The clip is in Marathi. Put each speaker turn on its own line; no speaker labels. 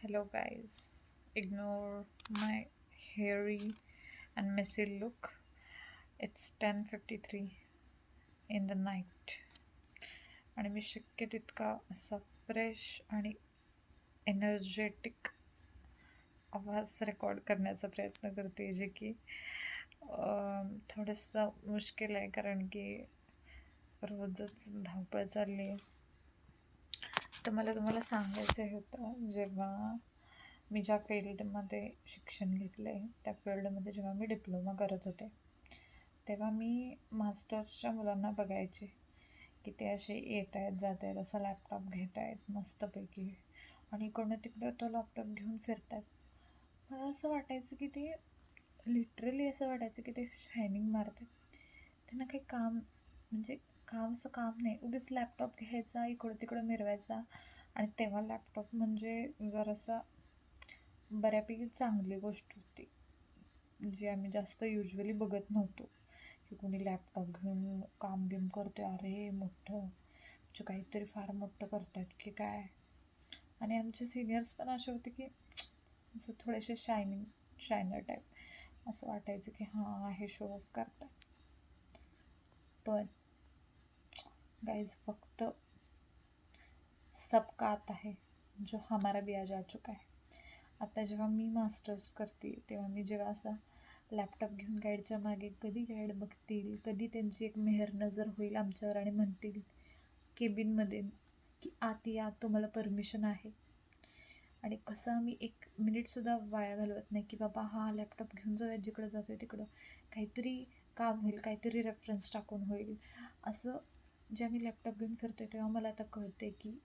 Hello, guys. Ignore my hairy and messy look. It's 10:53 in the night. आणि मी शक्य तितका असा फ्रेश आणि एनर्जेटिक आवाज रेकॉर्ड करण्याचा प्रयत्न करते, जे की थोडंसं मुश्किल आहे, कारण की रोजच धावपळ चालली आहे. तर मला तुम्हाला सांगायचं होतं, जेव्हा मी ज्या फील्डमध्ये शिक्षण घेतलं आहे त्या फील्डमध्ये जेव्हा मी डिप्लोमा करत होते, तेव्हा मी मास्टर्सच्या मुलांना बघायचे की ते असे येत आहेत जात आहेत, असा लॅपटॉप घेत आहेत मस्तपैकी आणि इकडनं तिकडं तो लॅपटॉप घेऊन फिरतात. मला असं वाटायचं की ते लिटरली असं वाटायचं की ते शायनिंग मारतात. त्यांना काही काम म्हणजे कामचं काम नाही, उगीच लॅपटॉप घ्यायचा इकडं तिकडं मिरवायचा. आणि तेव्हा लॅपटॉप म्हणजे जरासा बऱ्यापैकी चांगली गोष्ट होती, जी आम्ही जास्त युजली बघत नव्हतो की कोणी लॅपटॉप घेऊन काम बिम करते, अरे मोठं म्हणजे काहीतरी फार मोठं करतात की काय. आणि आमचे सिनियर्स पण असे होते की असं थोडेसे शायनर टाईप, असं वाटायचं की हां हे शो ऑफ करतात. पण गाईज, फक्त सबका आता है जो हमारा भी आ जा चुका है. आता जेव्हा मी मास्टर्स करते तेव्हा मी जेव्हा असा लॅपटॉप घेऊन गाईडच्या मागे कधी गाईड बघतील, कधी त्यांची एक मेहर नजर होईल आमच्यावर आणि म्हणतील केबिनमध्ये की आत या, तुम्हाला परमिशन आहे. आणि कसं आम्ही एक मिनिटसुद्धा वाया घालवत नाही की बाबा हा लॅपटॉप घेऊन जाऊया, जिकडं जातो आहे तिकडं काहीतरी काम होईल, काहीतरी रेफरन्स टाकून होईल. असं जे आम्ही लॅपटॉप घेऊन फिरतो तेव्हा मला आता कळते की